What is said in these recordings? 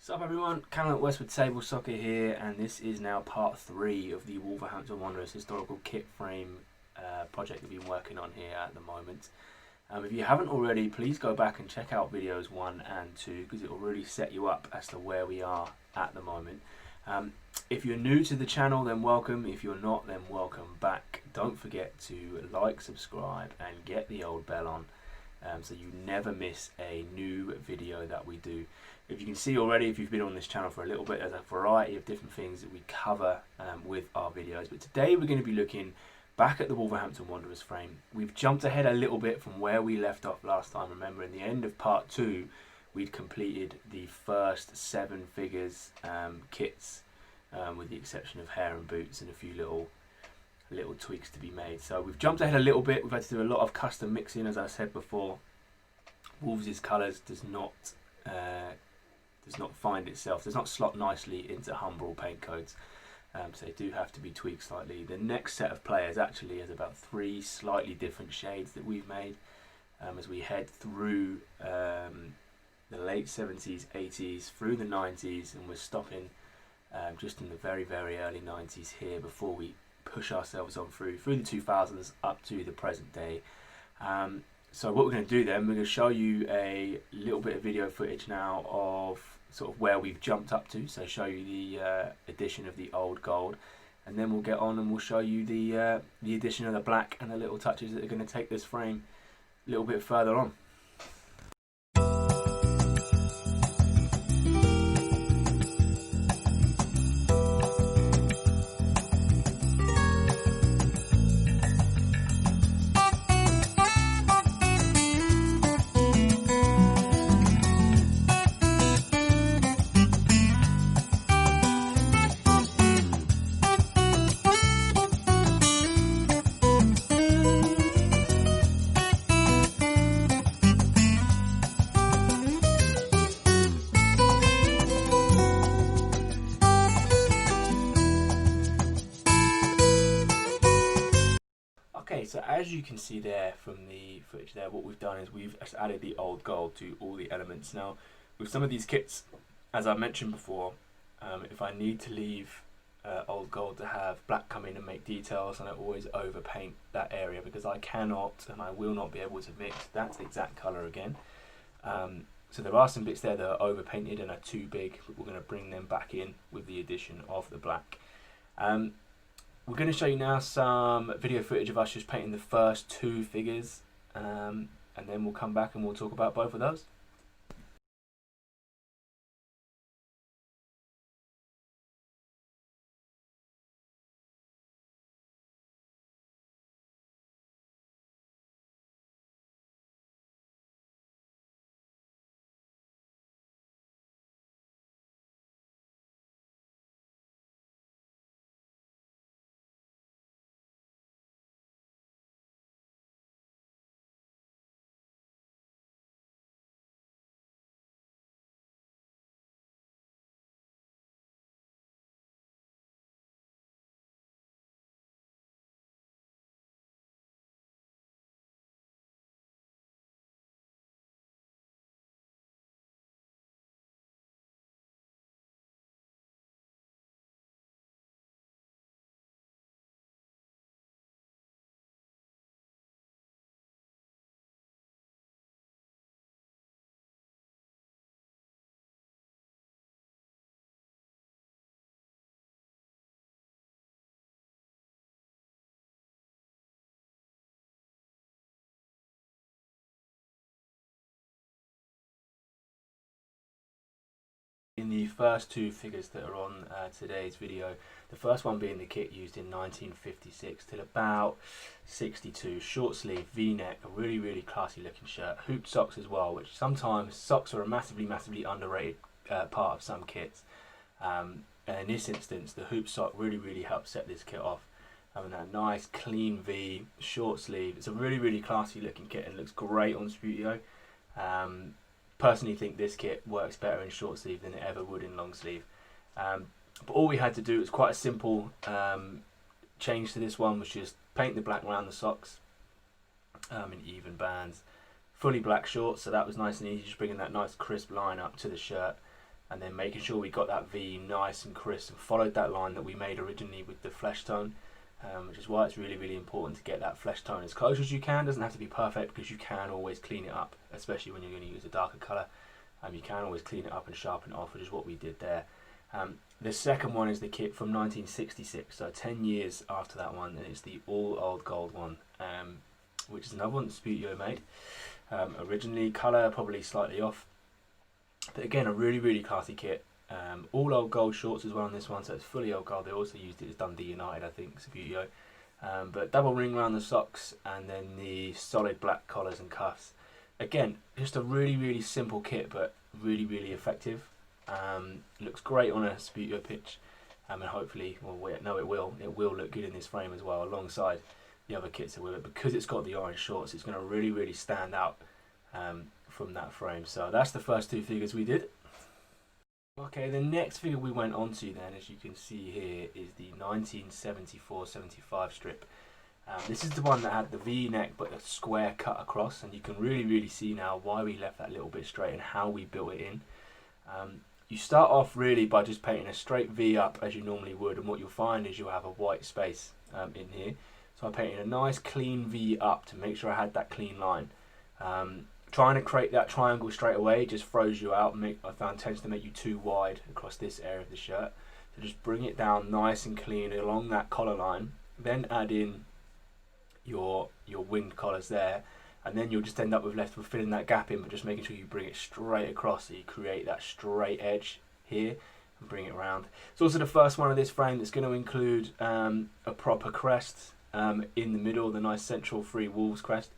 What's up everyone, Callum at Westwood Table Soccer here, and this is now part 3 of the Wolverhampton Wanderers historical kit frame project that we've been working on here at the moment. If you haven't already, please go back and check out videos 1 and 2 because it will really set you up as to where we are at the moment. If you're new to the channel, then welcome. If you're not, then welcome back. Don't forget to like, subscribe and get the old bell on so you never miss a new video that we do. If you can see already, if you've been on this channel for a little bit, there's a variety of different things that we cover with our videos. But today we're going to be looking back at the Wolverhampton Wanderers frame. We've jumped ahead a little bit from where we left off last time. Remember, in the end of part 2, we'd completed the first 7 figures kits, with the exception of hair and boots and a few little tweaks to be made. So we've jumped ahead a little bit. We've had to do a lot of custom mixing, as I said before. Wolves' colours does not find itself, does not slot nicely into Umbro paint codes, so they do have to be tweaked slightly. The next set of players actually has about 3 slightly different shades that we've made as we head through the late 70s, 80s, through the 90s, and we're stopping just in the very early 90s here before we push ourselves on through the 2000s up to the present day. So what we're going to do then, we're going to show you a little bit of video footage now of sort of where we've jumped up to, so show you the addition of the old gold, and then we'll get on and we'll show you the addition of the black and the little touches that are going to take this frame a little bit further on. Okay, so as you can see there from the footage there, what we've done is we've added the old gold to all the elements. Now, with some of these kits, as I mentioned before, if I need to leave old gold to have black come in and make details, and I always overpaint that area because I cannot and I will not be able to mix that exact colour again. So there are some bits there that are overpainted and are too big, but we're going to bring them back in with the addition of the black. We're going to show you now some video footage of us just painting the first 2 figures, and then we'll come back and we'll talk about both of those. In the first 2 figures that are on today's video, the first one being the kit used in 1956 till about 62, short sleeve, v-neck, a really classy looking shirt, hooped socks as well, which sometimes socks are a massively underrated part of some kits, and in this instance the hoop sock really helps set this kit off, having that nice clean V, short sleeve. It's a really classy looking kit and looks great on Studio. Personally think this kit works better in short sleeve than it ever would in long sleeve, but all we had to do was quite a simple change to this one, was just paint the black around the socks in even bands, fully black shorts, so that was nice and easy, just bringing that nice crisp line up to the shirt, and then making sure we got that V nice and crisp and followed that line that we made originally with the flesh tone, which is why it's really, really important to get that flesh tone as close as you can. Doesn't have to be perfect, because you can always clean it up, especially when you're going to use a darker colour. You can always clean it up and sharpen it off, which is what we did there. The second one is the kit from 1966, so 10 years after that one, and it's the all old gold one, which is another one that Sputio made. Originally, colour probably slightly off, but again, a really, really classy kit. All old gold shorts as well on this one, so it's fully old gold. They also used it as Dundee United, I think, Sputio. But double ring around the socks, and then the solid black collars and cuffs. Again, just a really, really simple kit, but really, really effective. Looks great on a Sputio pitch, and hopefully, well, no, it will look good in this frame as well, alongside the other kits with it, because it's got the orange shorts. It's going to really, really stand out from that frame. So that's the first two figures we did. Okay, the next figure we went on to then, as you can see here, is the 1974-75 strip. This is the one that had the V-neck but a square cut across, and you can really, really see now why we left that little bit straight and how we built it in. You start off really by just painting a straight V up as you normally would, and what you'll find is you'll have a white space in here. So I painted a nice clean V up to make sure I had that clean line. Trying to create that triangle straight away just throws you out. I found tends to make you too wide across this area of the shirt. So just bring it down nice and clean along that collar line. Then add in your winged collars there, and then you'll just end up left with filling that gap in, but just making sure you bring it straight across, so you create that straight edge here and bring it around. It's also the first one of this frame that's going to include a proper crest in the middle, the nice central three wolves crest.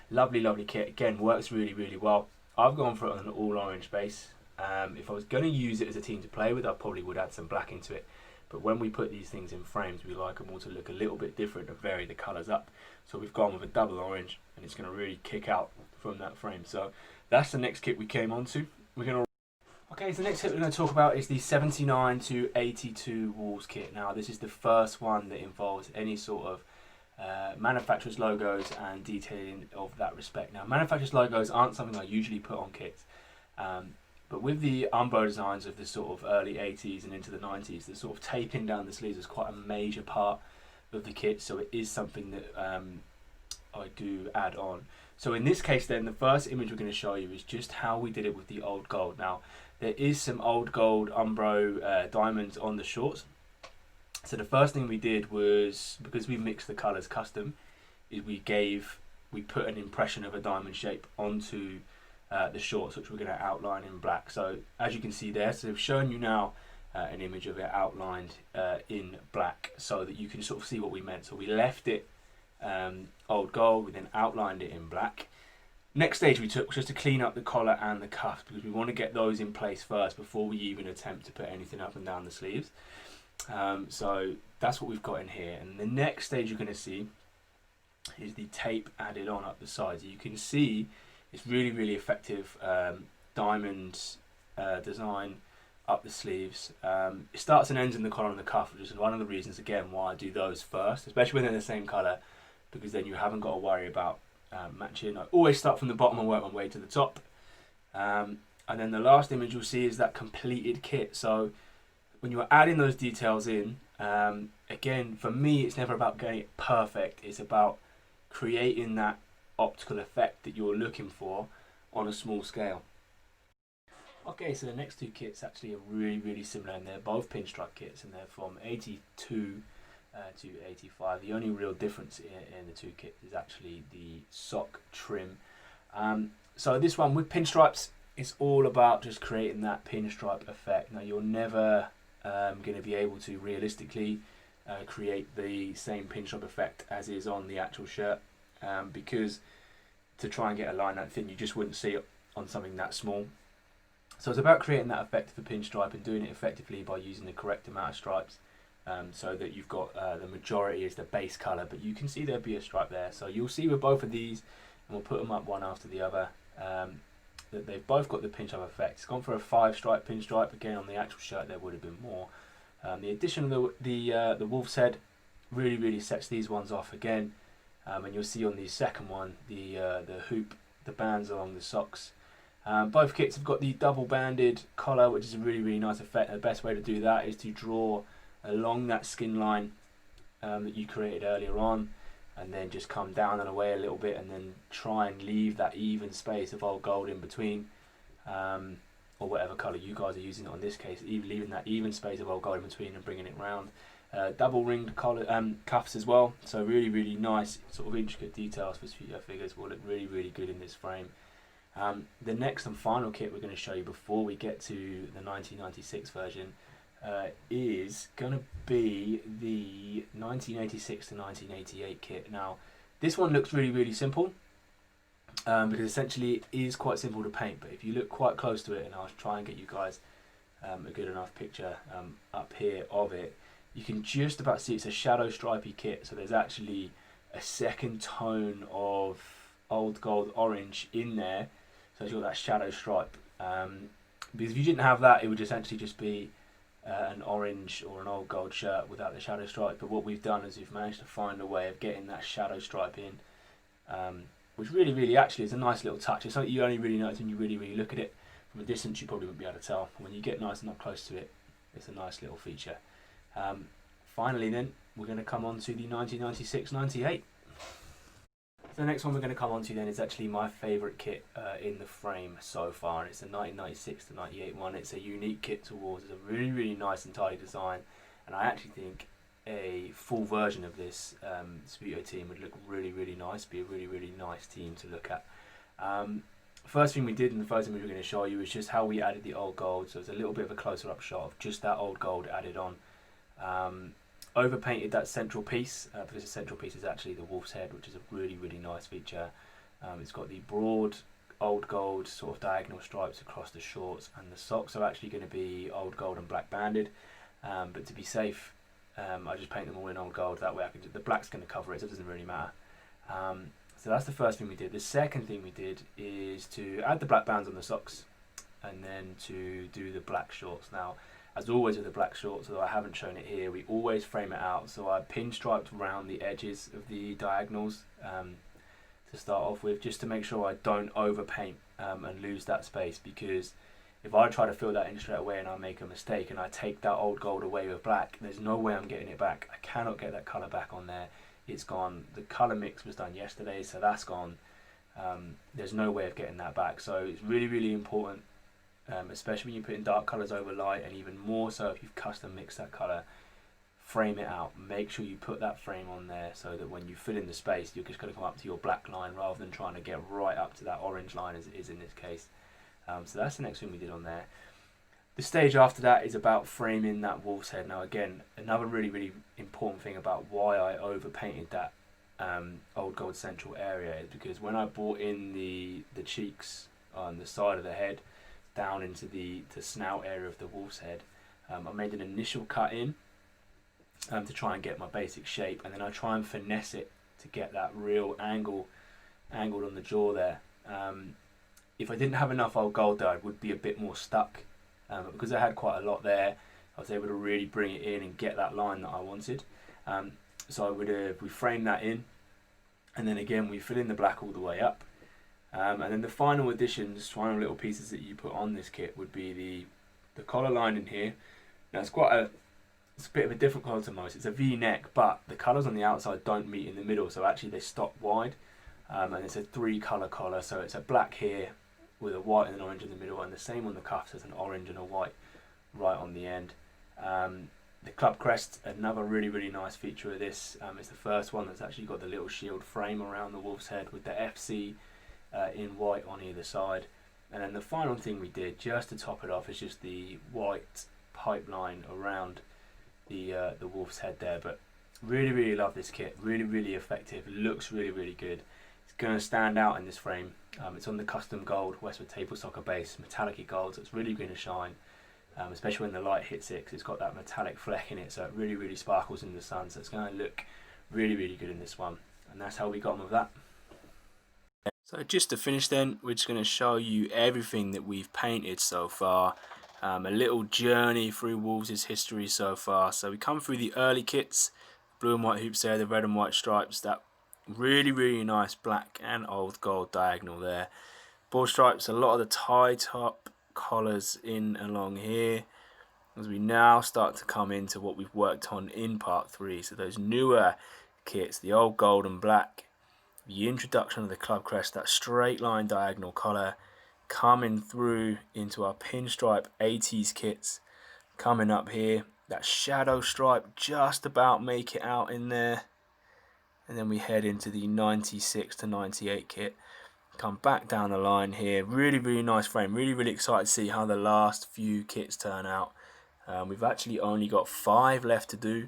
Lovely, lovely kit. Again, works really, really well. I've gone for it on an all orange base. If I was going to use it as a team to play with, I probably would add some black into it. But when we put these things in frames, we like them all to look a little bit different and vary the colours up. So we've gone with a double orange, and it's going to really kick out from that frame. So that's the next kit we came on to. Okay, so the next kit we're going to talk about is the 79 to 82 Wolves kit. Now, this is the first one that involves any sort of manufacturer's logos and detailing of that respect. Now, manufacturer's logos aren't something I usually put on kits, but with the Umbro designs of the sort of early 80s and into the 90s, the sort of taping down the sleeves was quite a major part of the kit, so it is something that I do add on. So in this case then, the first image we're going to show you is just how we did it with the old gold. Now, there is some old gold Umbro diamonds on the shorts. So the first thing we did was, because we mixed the colours custom, is we put an impression of a diamond shape onto the shorts, which we're going to outline in black. So as you can see there, so I've shown you now an image of it outlined in black, so that you can sort of see what we meant. So we left it old gold, we then outlined it in black. Next stage we took was just to clean up the collar and the cuffs, because we want to get those in place first before we even attempt to put anything up and down the sleeves. So that's what we've got in here, and the next stage you're going to see is the tape added on up the sides. You can see it's really, really effective diamond design up the sleeves. It starts and ends in the collar and the cuff, which is one of the reasons again why I do those first, especially when they're the same colour, because then you haven't got to worry about matching. I always start from the bottom and work my way to the top, and then the last image you'll see is that completed kit. So when you're adding those details in, again, for me, it's never about getting it perfect. It's about creating that optical effect that you're looking for on a small scale. Okay, so the next two kits actually are really, really similar, and they're both Pinstripe kits, and they're from 82 to 85. The only real difference in the two kits is actually the sock trim. So this one with pinstripes, it's all about just creating that pinstripe effect. Now, you're never going to be able to realistically create the same pinstripe effect as is on the actual shirt, because to try and get a line that thin, you just wouldn't see it on something that small. So it's about creating that effect for pinstripe and doing it effectively by using the correct amount of stripes, so that you've got the majority is the base colour, but you can see there'll be a stripe there. So you'll see with both of these, and we'll put them up one after the other, that they've both got the pinstripe effect. It's gone for a 5-stripe pinstripe. Again, on the actual shirt there would have been more. The addition of the wolf's head really, really sets these ones off again, and you'll see on the second one the hoop, the bands along the socks, Both kits have got the double banded collar, which is a really nice effect. The best way to do that is to draw along that skin line that you created earlier on, and then just come down and away a little bit, and then try and leave that even space of old gold in between, or whatever colour you guys are using on this case, even leaving that even space of old gold in between and bringing it round. Double ringed collar, cuffs as well, so really nice sort of intricate details for figures will look really good in this frame. The next and final kit we're going to show you before we get to the 1996 version is going to be the 1986 to 1988 kit. Now this one looks really simple, because essentially it is quite simple to paint, but if you look quite close to it, and I'll try and get you guys a good enough picture up here of it, you can just about see it's a shadow stripy kit, so there's actually a second tone of old gold orange in there, so it's got that shadow stripe, because if you didn't have that, it would essentially just be an orange or an old gold shirt without the shadow stripe. But what we've done is we've managed to find a way of getting that shadow stripe in, which really actually is a nice little touch. It's something you only really notice when you really look at it. From a distance you probably wouldn't be able to tell. When you get nice and up close to it, it's a nice little feature. Finally then, we're going to come on to the 1996-98. The next one we're going to come on to then is actually my favourite kit in the frame so far, and it's the 1996 to 98 one. It's a unique kit towards, it's a really nice and tidy design, and I actually think a full version of this Speedo team would look really nice, be a really nice team to look at. First thing we did, and the first thing we were going to show you, is just how we added the old gold. So it's a little bit of a closer up shot of just that old gold added on. Overpainted that central piece, because the central piece is actually the wolf's head, which is a really nice feature. It's got the broad old gold sort of diagonal stripes across the shorts, and the socks are actually going to be old gold and black banded, but to be safe, I just paint them all in old gold. That way I can the black's going to cover it, so it doesn't really matter. So that's the first thing we did. The second thing we did is to add the black bands on the socks, and then to do the black shorts. Now, as always with the black shorts, although I haven't shown it here, we always frame it out. So I pinstriped around the edges of the diagonals to start off with, just to make sure I don't overpaint and lose that space, because if I try to fill that in straight away and I make a mistake and I take that old gold away with black, there's no way I'm getting it back. I cannot get that colour back on there. It's gone. The colour mix was done yesterday, so that's gone. There's no way of getting that back. So it's really important, especially when you're putting dark colours over light, and even more so if you've custom mixed that colour, frame it out. Make sure you put that frame on there so that when you fill in the space, you're just going to come up to your black line rather than trying to get right up to that orange line as it is in this case. So that's the next thing we did on there. The stage after that is about framing that wolf's head. Now again, another really important thing about why I overpainted that old gold central area is because when I brought in the cheeks on the side of the head down into the snout area of the wolf's head, I made an initial cut in to try and get my basic shape, and then I try and finesse it to get that real angled on the jaw there. If I didn't have enough old gold there, I would be a bit more stuck. But because I had quite a lot there, I was able to really bring it in and get that line that I wanted. So we frame that in, and then again we fill in the black all the way up. And then the final additions, final little pieces that you put on this kit would be the collar line in here. Now it's a bit of a different colour to most. It's a V-neck, but the colours on the outside don't meet in the middle, so actually they stop wide. And it's a 3-colour collar, so it's a black here with a white and an orange in the middle, and the same on the cuffs, as an orange and a white right on the end. The club crest, another really nice feature of this. It's the first one that's actually got the little shield frame around the wolf's head with the FC in white on either side. And then the final thing we did, just to top it off, is just the white pipeline around the wolf's head there. But really love this kit, really effective, looks really good. It's going to stand out in this frame. It's on the custom gold Westwood table soccer base, metallic gold, so it's really going to shine, especially when the light hits it, because it's got that metallic fleck in it, so it really sparkles in the sun, so it's going to look really good in this one. And that's how we got on with that. So just to finish then, we're just going to show you everything that we've painted so far. A little journey through Wolves' history so far. So we come through the early kits, blue and white hoops there, the red and white stripes, that really nice black and old gold diagonal there. Ball stripes, a lot of the tie top collars in along here, as we now start to come into what we've worked on in part 3. So those newer kits, the old gold and black, the introduction of the club crest, that straight line diagonal collar, coming through into our pinstripe 80s kits, coming up here, that shadow stripe just about make it out in there, and then we head into the 96 to 98 kit, come back down the line here. Really nice frame, really excited to see how the last few kits turn out. We've actually only got 5 left to do,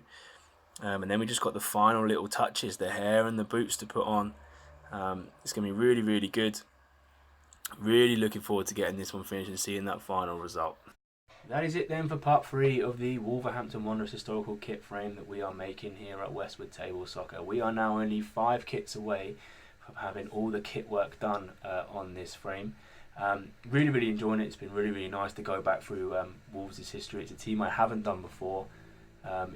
and then we just got the final little touches, the hair and the boots to put on. It's going to be really good. Really looking forward to getting this one finished and seeing that final result. That is it then for part 3 of the Wolverhampton Wanderers historical kit frame that we are making here at Westwood Table Soccer. We are now only 5 kits away from having all the kit work done on this frame. Really enjoying it. It's been really nice to go back through Wolves' history. It's a team I haven't done before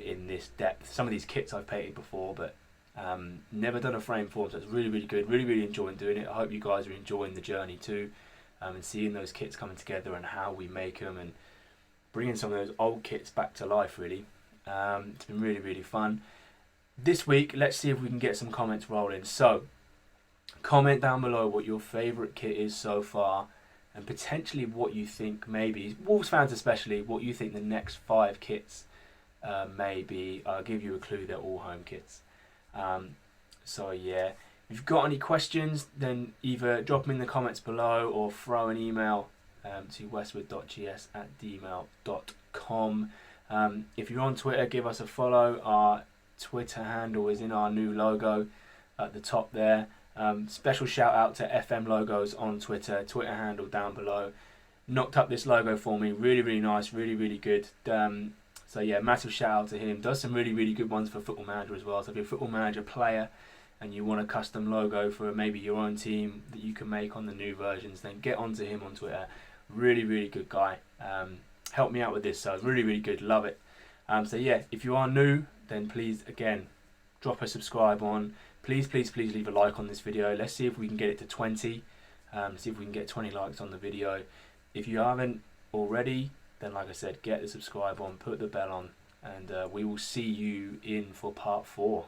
in this depth. Some of these kits I've painted before, but never done a frame for them, so it's really good. Really enjoying doing it. I hope you guys are enjoying the journey too, and seeing those kits coming together and how we make them and bringing some of those old kits back to life. Really, it's been really fun. This week, let's see if we can get some comments rolling. So, comment down below what your favourite kit is so far, and potentially what you think, maybe Wolves fans especially, what you think the next 5 kits may be. I'll give you a clue, they're all home kits. So yeah, if you've got any questions, then either drop them in the comments below or throw an email to westwood.gs@gmail.com. If you're on Twitter, give us a follow. Our Twitter handle is in our new logo at the top there. Special shout out to FM Logos on Twitter handle down below. Knocked up this logo for me, really nice, really good. So yeah, massive shout out to him. Does some really good ones for Football Manager as well. So if you're a Football Manager player and you want a custom logo for maybe your own team that you can make on the new versions, then get onto him on Twitter. Really good guy. Helped me out with this, so really good. Love it. So yeah, if you are new, then please again drop a subscribe on. Please leave a like on this video. Let's see if we can get it to 20. See if we can get 20 likes on the video. If you haven't already, then like I said, get the subscribe on, put the bell on, and we will see you in for part 4.